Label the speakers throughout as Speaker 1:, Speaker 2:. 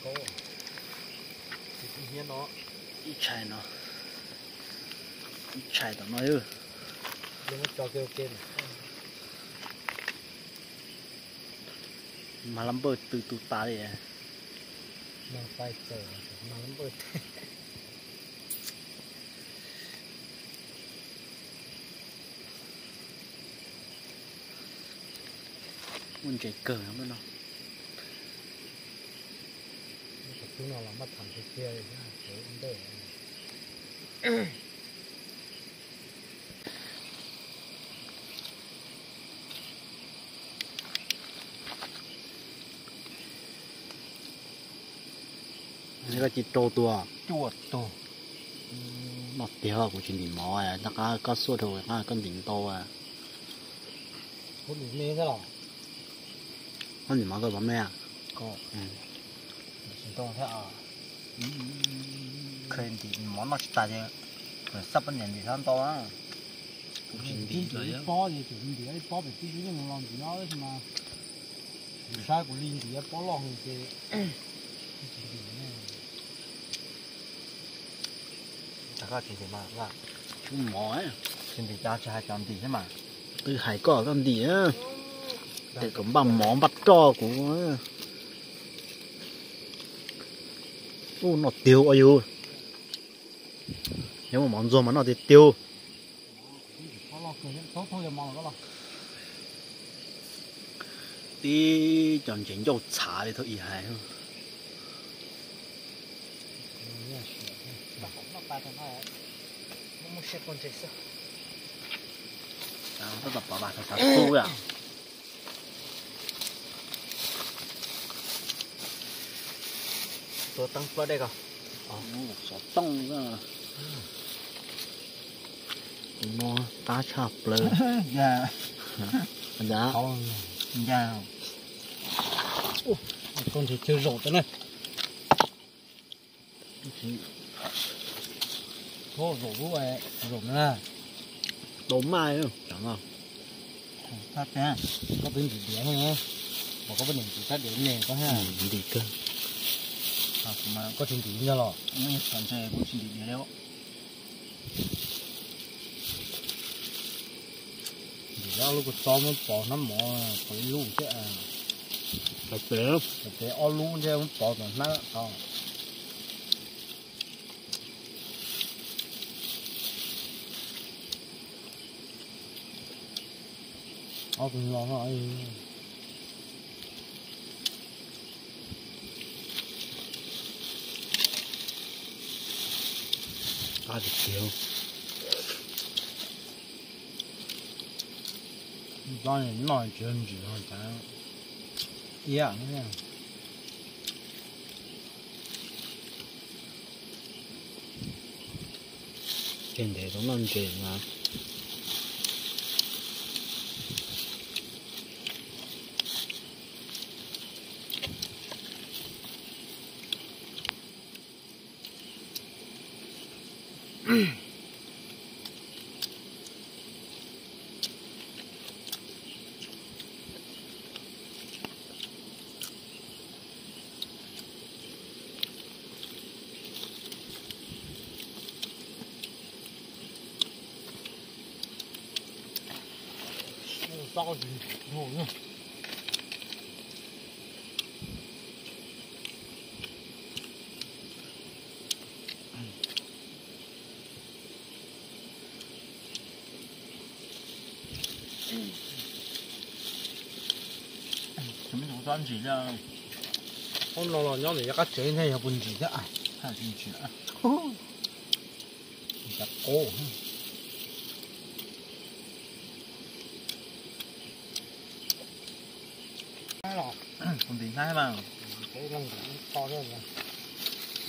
Speaker 1: không có thì cũng hiến nó
Speaker 2: ít chạy tao nói ư
Speaker 1: nhưng mà cho kêu kêu
Speaker 2: mà lắm bơi từ từ ta đi à
Speaker 1: mà phải chờ mà lắm bơi
Speaker 2: muốn chạy cờ lắm đó nó
Speaker 1: chúng nó là mất thằng cái kia rồi nha thế cũng để
Speaker 2: นี่ก็จิตโตตัว
Speaker 1: chuột to
Speaker 2: นอดเดียวกูจินดีหมออ่ะนักก็สู้ถูกง่ายก็ดิ่งโตอ่ะ
Speaker 1: hút được mê thế nào
Speaker 2: ก็ดิ่งหมอก็บอกแม่
Speaker 1: có chúng tôi thế àเคยดีหมอนักตาเนี่ยsắp đến nhận thì sao to á
Speaker 2: đi rồi á
Speaker 1: bó thì chủ đi đấy bó phải tí nhưng làm gì nó đấy mà sai của linh thì bó lòng thì chắc là thì mà là
Speaker 2: หมออ่ะ
Speaker 1: xin thì cha cha chọn thì thế mà
Speaker 2: ตือหายก็กันดีอ่ะแต่ก็บังหมอบัดจ่อกูโอ้หนอดเดียวอายุยังว่าหมอนรวมมันหนอดเดียว
Speaker 1: bó lòng thì tốt thôi là mong nó là
Speaker 2: 啲像整肉茶你都而係
Speaker 1: bà cũng nó ba thằng này nó muốn xếp con chết sao
Speaker 2: 啊都特白白頭頭酥啊
Speaker 1: tôi tăng qua đây cơ
Speaker 2: 傻東啊摸打插เลย
Speaker 1: dạ
Speaker 2: มันจะ
Speaker 1: không dạ con thì chơi rột đấy này thôi rột lúc này rột nữa
Speaker 2: 倒賣啊chẳng à
Speaker 1: phát nha có bên gì đĩa nghe mà có bên gì phát đĩa nè có ha
Speaker 2: đi cơ
Speaker 1: mà có chuyện gì nha lo còn chơi có chuyện gì đâu thì đó lúc có nó bỏ nó mỏ phải lú chứ à
Speaker 2: thật sự
Speaker 1: phải ao lú chứ không bỏ còn nó to ao cũng ngon rồi
Speaker 2: ta được chiều
Speaker 1: 当然那真是咱一样的。
Speaker 2: trên để đúng là chuyện mà
Speaker 1: 到底有用。
Speaker 2: 什么时候专辑呢？
Speaker 1: 我老老娘你一个整天也不记得，
Speaker 2: 看进去啊！
Speaker 1: 一个高。开了，còn
Speaker 2: tiền thái mà
Speaker 1: 这弄的到这个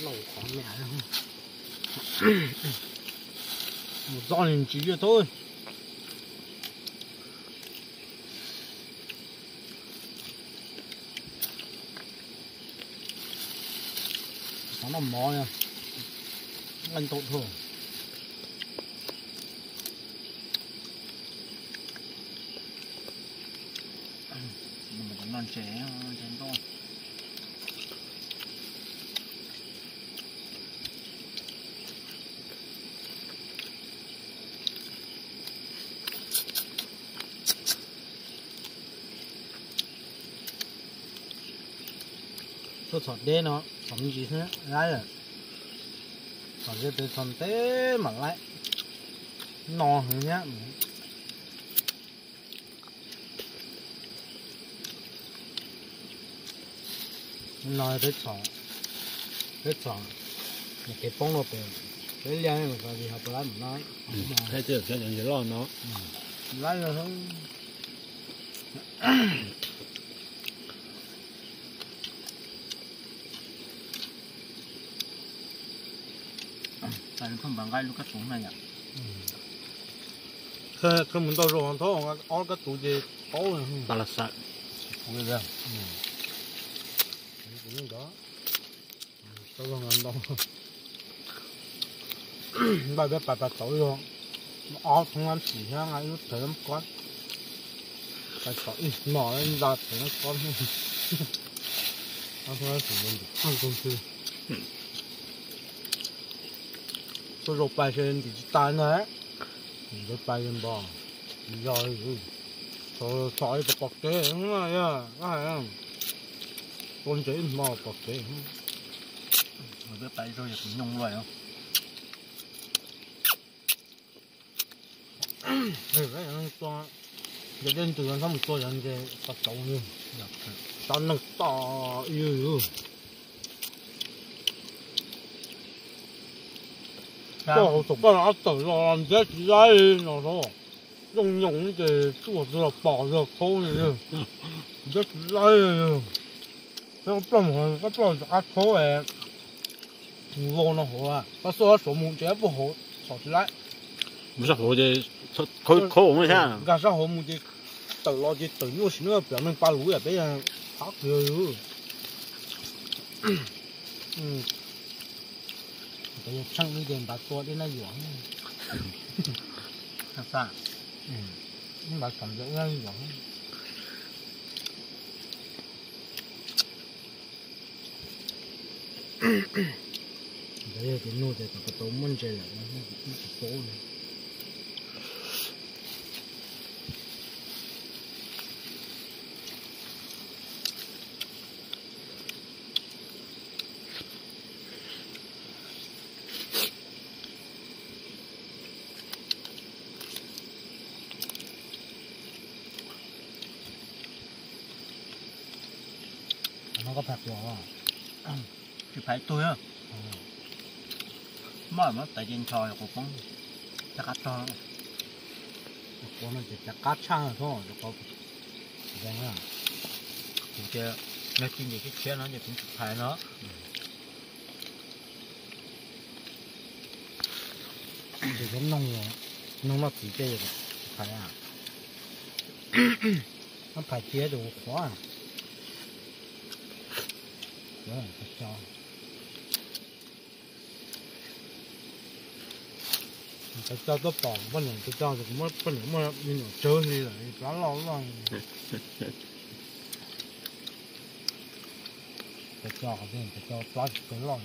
Speaker 1: 弄狂面上，我早点几月多。 nó mò nha anh tốt thôi
Speaker 2: mình còn non trẻ chén to
Speaker 1: số sọt đê nó sống gì thế lái rồi còn cái từ sọt té mà lái no hơn nhá nói tới sọt cái bông nó bền cái lia này mà gì học lái mình nói
Speaker 2: thấy chưa cái gì lo nó
Speaker 1: lái rồi không tại không bằng gai lúc cắt súng này nhỉ cái mình đâu rồi thôi ăn cái tủ gì tối rồi
Speaker 2: ta là sợ
Speaker 1: cái gì cái đó tôi không ăn đâu bây giờ bà tối rồi ăn không ăn gì ha ngay lúc thời lắm con bà tối mỏ lên ra thời lắm con ăn không ăn gì luôn ăn công ty tôi rụt bài trên thì tay này rụt bài trên bò rồi thôi sỏi bọc kế không là ya không con chế mò bọc kế rụt bài rồi cũng nhung rồi không cái anh cho giờ đến từ anh không cho anh cái bắt đầu như tao nâng to yêu我做不拿等了，你这实在我说，用的做这包这抠的，你这实在的，这不能这不拿抠哎，不弄那好啊，他说说木这不好，炒起来。
Speaker 2: 不是好的，口我们下。
Speaker 1: 干啥好木的，等了的等有时那表面把路也被人擦掉了。cái sang đi đèn bà tua đến là dưỡng thật sao nhưng bà cảm giác là dưỡng đây là cái nô để cái tôm môn chơi lại nó cái tố này nó có phạt rồi thì phải tôi á mà tại trên tròi của con chắc cắt to con nó chỉ chắc cắt chăng thôi có vậy à thì chơi nói chuyện gì cái chế nó thì cũng phải nó thì giống nông rồi nông nó chỉ chơi phải à nó phải chế đồ khó à cho cái cho tôi bỏ bất luận cái cho được mất bất luận mà mình chơi gì là quá lo lắng cái cho quá cái lo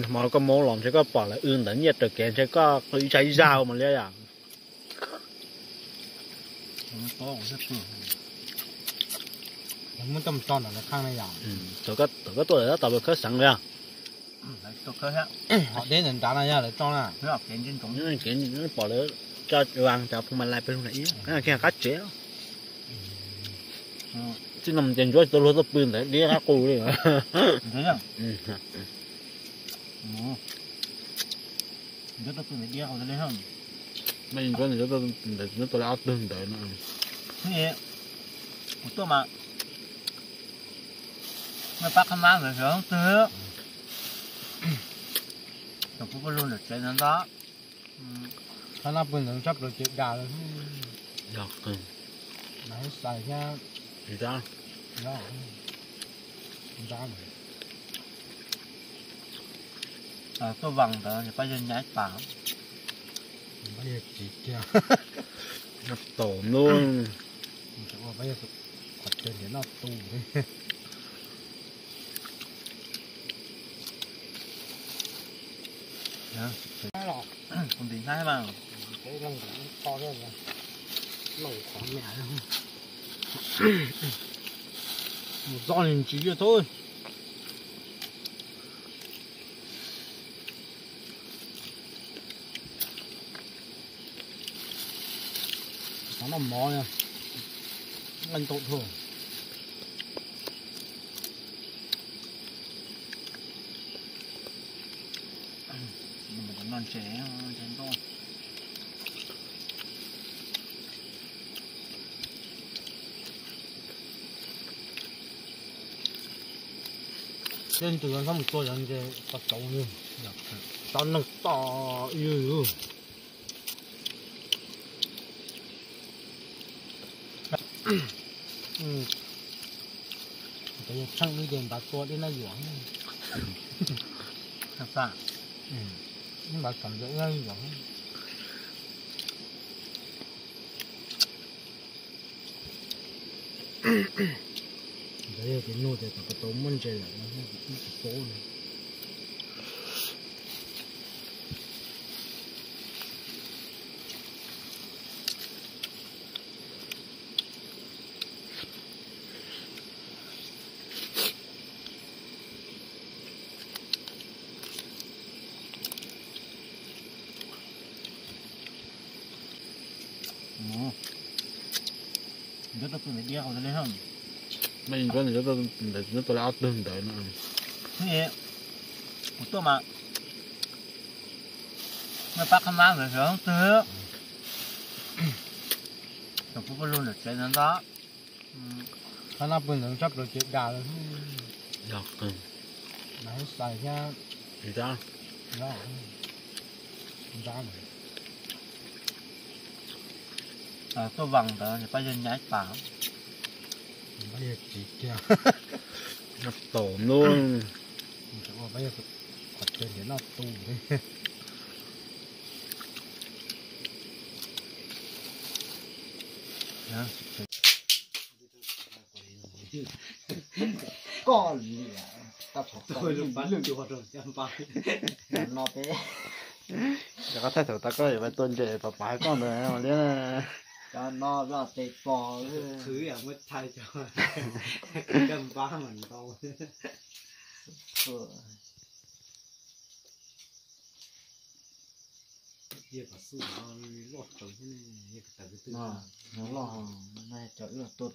Speaker 2: mà có món lòng sẽ có bỏ lại ương đến nhiệt được kèn sẽ có cái cháy dao mà lấy à
Speaker 1: muốn tầm tròn là nó khang này à
Speaker 2: tôi có tuổi đó tao được khớp sẵn rồi à
Speaker 1: tôi khớp họ đến đến đá này ra để tròn à nó kén trên trống
Speaker 2: nó kén nó bỏ lỡ cho vàng cho không mà lại bên này cái này kia cắt chế chứ nằm trên chỗ tôi luôn tôi pin đấy đi ra cù đi mà
Speaker 1: thế à rất là tôi phải đeo ra đây không
Speaker 2: mấy chỗ này tôi đã tương tới nữa
Speaker 1: thế một tô mà người bác không mang về hướng từ tôi cũng có luôn được chơi nó đó nó bên đường sắp được chuyện đào rồi
Speaker 2: được
Speaker 1: nãy xài nha
Speaker 2: thì ra
Speaker 1: đó ra rồi tôi vằng đó thì bây giờ nhảy bảo bây giờ chỉ kia
Speaker 2: nó tổ luôn
Speaker 1: bây giờ quạt trên để nó tu đấy Cái lọ.
Speaker 2: Còn bị ngay mà.
Speaker 1: Cái răng cũng to thế này. Lẩu khoảng mẹ luôn. Một giòn hình chí vậy thôi. Nó nằm mò nha. Anh tụt thôi.
Speaker 2: Mình còn non trẻ thôi.
Speaker 1: trên từ他们做人家把手呢，当那大，哎呦，cái chân đi đến bắtตัวđi nó dưỡng,
Speaker 2: Thật sao?
Speaker 1: nhưng mà cảm giác nó dưỡng. Đấy cái nồi thì có tôm mân chơi là nó cũng có này.
Speaker 2: Rất là phải đeo vào đây không?
Speaker 1: Mình có thể rất là áp đơn đấy nữa.
Speaker 2: Thế một tô mà nó bắt không ăn được không chứ? Nó cũng có luôn được cái đó.
Speaker 1: Nó bên nó chắc được chuyện gà rồi.
Speaker 2: Được.
Speaker 1: Nó xài ra.
Speaker 2: Thì ra.
Speaker 1: Ra. Ra này.
Speaker 2: Có vòng đó thì phải dân nhảy bảo.
Speaker 1: Bây giờ chỉ kia.
Speaker 2: Nó tổn luôn.
Speaker 1: Bây giờ quật trên để nó tù đấy.
Speaker 2: Con gì à? Tao chọc
Speaker 1: Tôi được bán lương từ hoạt động xem bài.
Speaker 2: nó thế. Giờ có thể thử ta có thể phải tuân chế và phải con rồi mà liên cho nó là tệ bò
Speaker 1: Thứ à mất thay cho. Cầm ba mình to. Giờ cả sự nó lọt trống thế này, giờ cả cái thứ.
Speaker 2: Nó lo này cho tôi